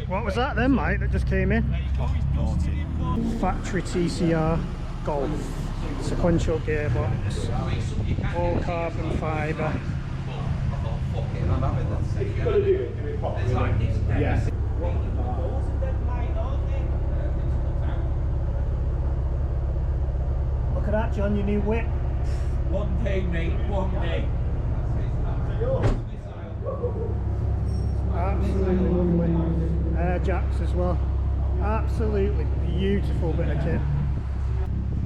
What was that then, mate, that just came in? Factory TCR Golf. Sequential gearbox. All carbon fibre. Yes. Look at that, John, your new whip. One day, mate, one day. Absolutely lovely. Air jacks as well. Absolutely beautiful bit of kit.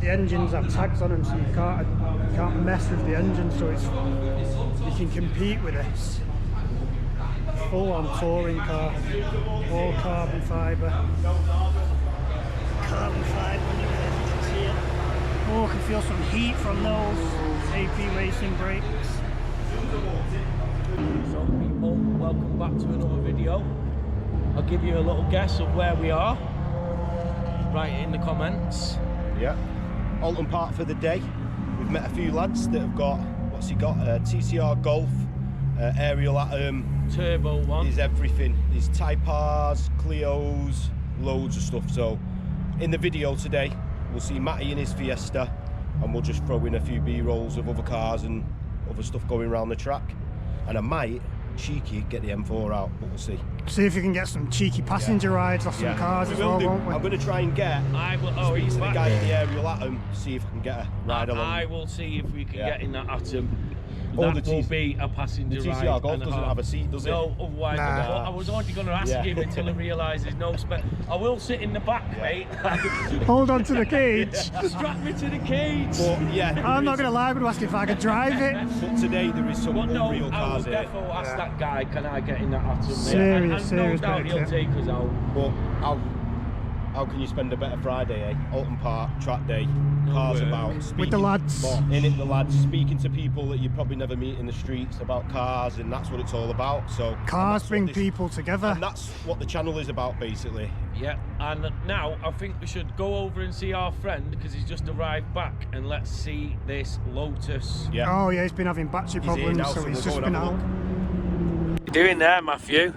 The engines have tags on them, so you can't mess with the engine, so you can compete with this. Full on touring car, all carbon fibre. Carbon fibre underneath, you can see it. Oh, I can feel some heat from those AP racing brakes. So people, welcome back to another video. I'll give you a little guess of where we are. Write it in the comments. Yeah. Oulton Park for the day. We've met a few lads that have got, what's he got? TCR Golf, aerial Atom. Turbo one. There's everything. There's Type R's, Clios, loads of stuff. So in the video today, we'll see Matty in his Fiesta, and we'll just throw in a few B-rolls of other cars and other stuff going around the track. And I might, cheeky, get the M4 out, but we'll see. See if you can get some cheeky passenger rides off some cars as well, won't we? I'm going to try and get speak to the guy in the aerial Atom, see if I can get a ride along. I will see if we can get in that Atom. Oh, that will be a passenger the ride. TCR Golf doesn't have a seat, does it? No, otherwise nah. I was only going to ask him until I realised there's no spare. I will sit in the back, mate. Hold on to the cage. Strap me to the cage. But yeah, I'm not going to lie, I'm going to ask if I could drive it. But today there is some unreal I will cars here. definitely ask that guy, can I get in that Atom? Serious no doubt bit he'll of take us out. But how can you spend a better Friday, eh? Oulton Park, track day, cars about. With the lads. In it, the lads, speaking to people that you probably never meet in the streets about cars, and that's what it's all about. So cars bring people together. And that's what the channel is about, basically. Yeah, and now I think we should go over and see our friend, because he's just arrived back, and let's see this Lotus. Yeah. Oh yeah, he's been having battery problems, now, so so he's we'll just go been and have a out. What are you doing there, Matthew?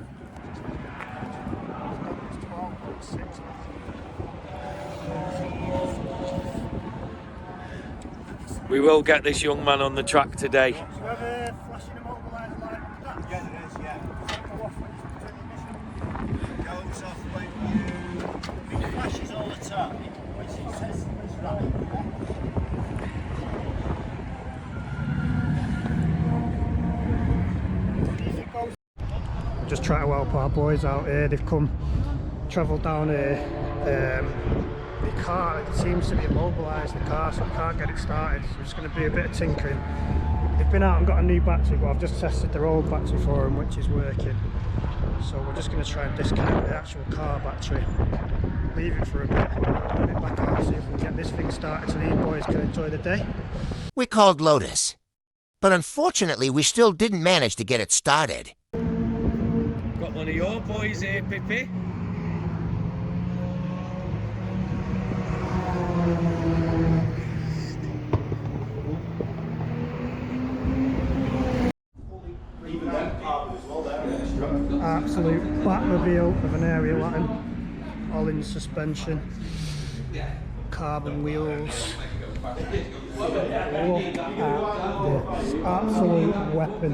We will get this young man on the track today. Just trying to help our boys out here. They've travelled down here. The car, it seems to be immobilised, the car, so we can't get it started. So it's going to be a bit of tinkering. They've been out and got a new battery, but I've just tested their old battery for them, which is working. So we're just going to try and disconnect the actual car battery, leave it for a bit, put it back out, see if we can get this thing started so these boys can enjoy the day. We called Lotus, but unfortunately we still didn't manage to get it started. Got one of your boys here, Pippi. Absolute Batmobile of an aerial Atom, all in suspension, carbon wheels. Look at this absolute weapon.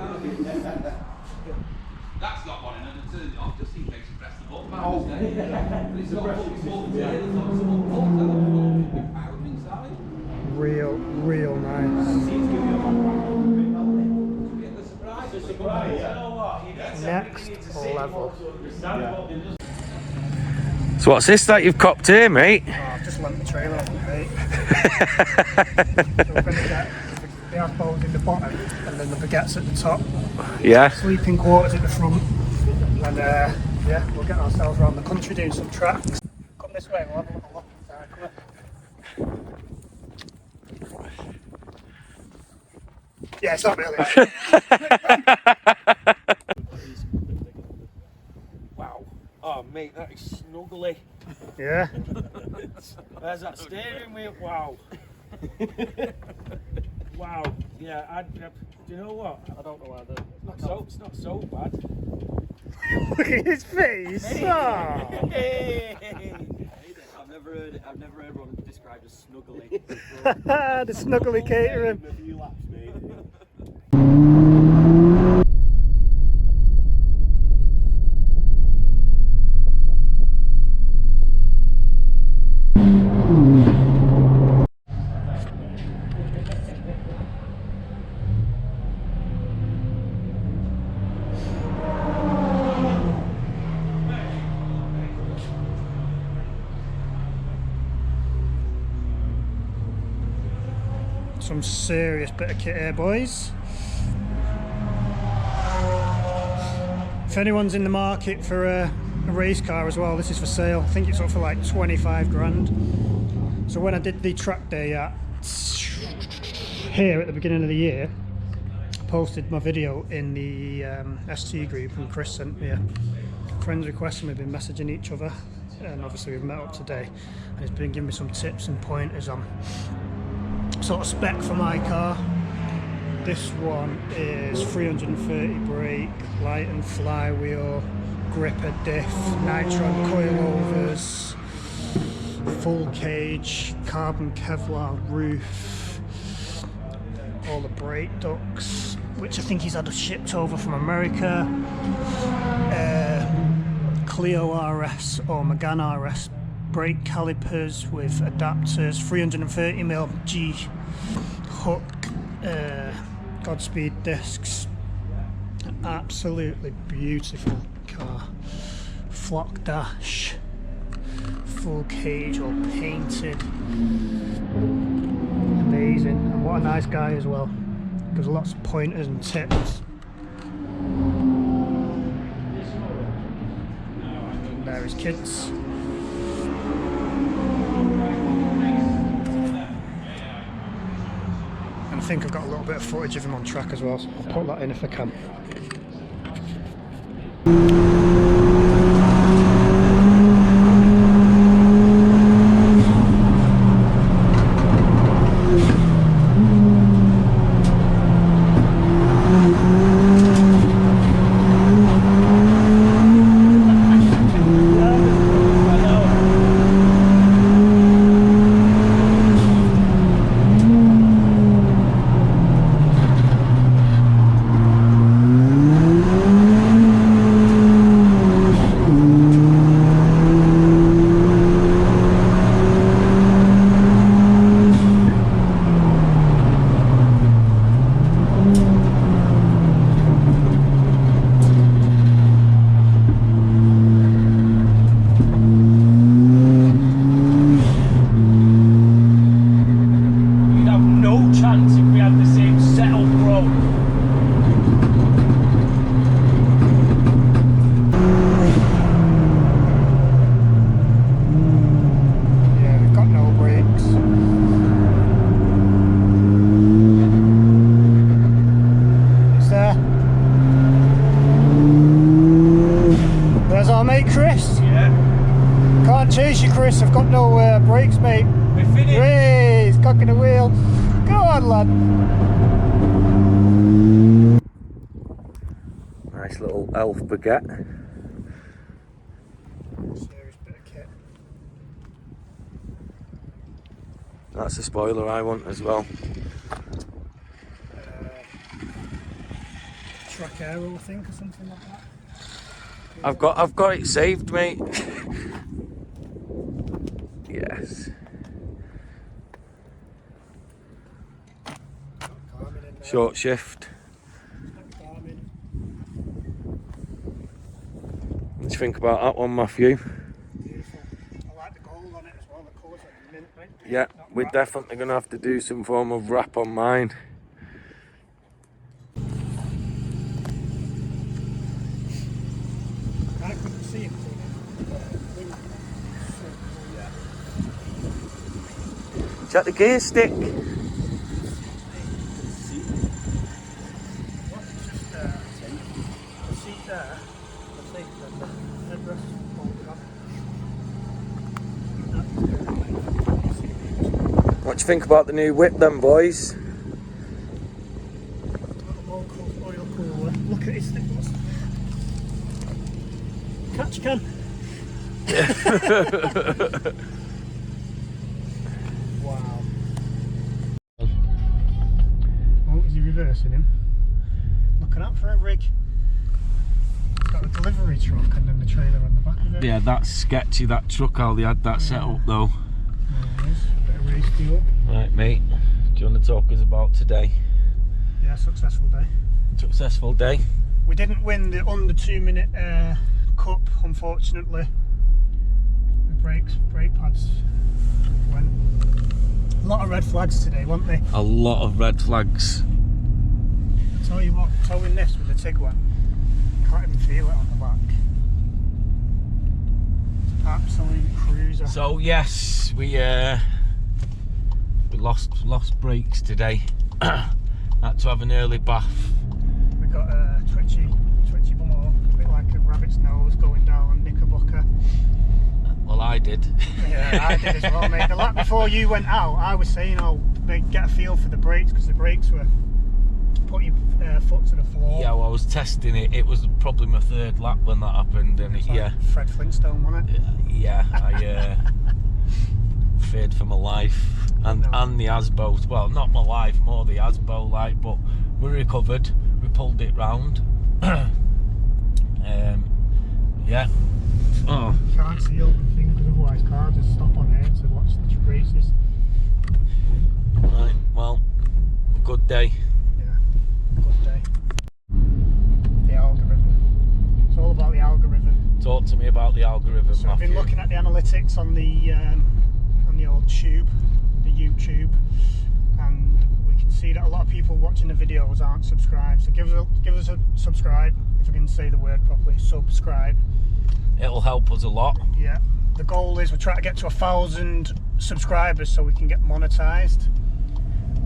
That's not one in and turn it off just in case you press the button. It's Real nice. Next level. So what's this that you've copped here, mate? Oh, I've just lent the trailer off, mate. So we're going to get the ASBOs in the bottom and then the baguettes at the top. Yeah. Sleeping quarters at the front. And yeah, we'll get ourselves around the country doing some tracks. Come this way, we'll have a little look inside. Come on. Yeah, it's not really. Wow. Oh, mate, that is snuggly. Yeah. There's that steering wheel. Wow. Wow. Yeah, do you know what? I don't know why it's not so bad. Look at his face. Oh. I've never heard one described as snuggly. The snuggly catering. A few laps, mate. Some serious bit of kit here, boys. If anyone's in the market for a race car as well, this is for sale. I think it's up for like 25 grand. So when I did the track day here at the beginning of the year, I posted my video in the ST group, and Chris sent me a friend's request, and we've been messaging each other, and obviously we've met up today, and he's been giving me some tips and pointers on sort of spec for my car. This one is 330 brake, light and flywheel, gripper diff, nitron coilovers, full cage, carbon Kevlar roof, all the brake ducts, which I think he's had shipped over from America, Clio RS or Megane RS brake calipers with adapters, 330mm G hook, Godspeed discs. Absolutely beautiful car. Flock dash, full cage, all painted. Amazing, and what a nice guy as well. Gives lots of pointers and tips. And there his kids. I think I've got a little bit of footage of him on track as well, so I'll put that in if I can. Chase you, Chris. I've got no brakes, mate. We're finished. Hey, he's cocking the wheel. Go on, lad. Nice little elf baguette. Serious bit of kit. That's the spoiler I want as well. Track aero, I think, or something like that. I've got it saved, mate. Yes. Short shift. What do you think about that one, Matthew? Beautiful. I like the gold on it as well. The colours are mint, mate. Yeah, we're definitely going to have to do some form of wrap on mine. I couldn't see him. Check the gear stick. What do you think about the new whip then, boys? Look at his stick. can. Wow. Oh, is he reversing him? Looking out for a rig. It's got a delivery truck and then the trailer on the back of it. Yeah, that's sketchy, that truck, how they had that set up though. There it is. Bit of race fuel. Right, mate, do you want to talk us about today? Yeah, successful day. Successful day. We didn't win the under 2 minute cup, unfortunately. The brake pads went. A lot of red flags today, weren't they? A lot of red flags. I tell you what, towing this with the Tiguan, can't even feel it on the back. It's an absolute cruiser. So yes, we lost brakes today. Had to have an early bath. We got a twitchy ball, a bit like a rabbit's nose going down Knickerbocker. Well, I did. Yeah, I did as well, mate. The lap before you went out, I was saying, oh, mate, get a feel for the brakes, because the brakes were put your foot to the floor. Yeah, well, I was testing it. It was probably my third lap when that happened, and It's like yeah. Fred Flintstone, wasn't it? Yeah, I feared for my life, and the ASBO. Well, not my life, more the ASBO, like. But we recovered. We pulled it round. Yeah. Oh. Can't see open thing because otherwise cars just stop on here to watch the races. Right. Well, good day. Yeah, good day. The algorithm. It's all about the algorithm. Talk to me about the algorithm, So I've been Matthew. looking at the analytics on the old tube, the YouTube, and we can see that a lot of people watching the videos aren't subscribed. So give us a subscribe, if I can say the word properly. Subscribe. It'll help us a lot. Yeah. The goal is we're trying to get to 1,000 subscribers so we can get monetized.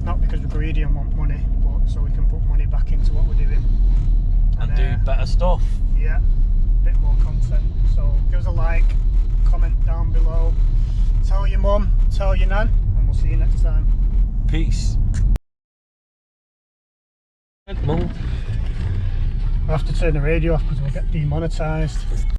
Not because we're greedy and want money, but so we can put money back into what we're doing. And do better stuff. Yeah, a bit more content. So give us a like, comment down below, tell your mum, tell your nan, and we'll see you next time. Peace. Mum. I have to turn the radio off because we'll get demonetized.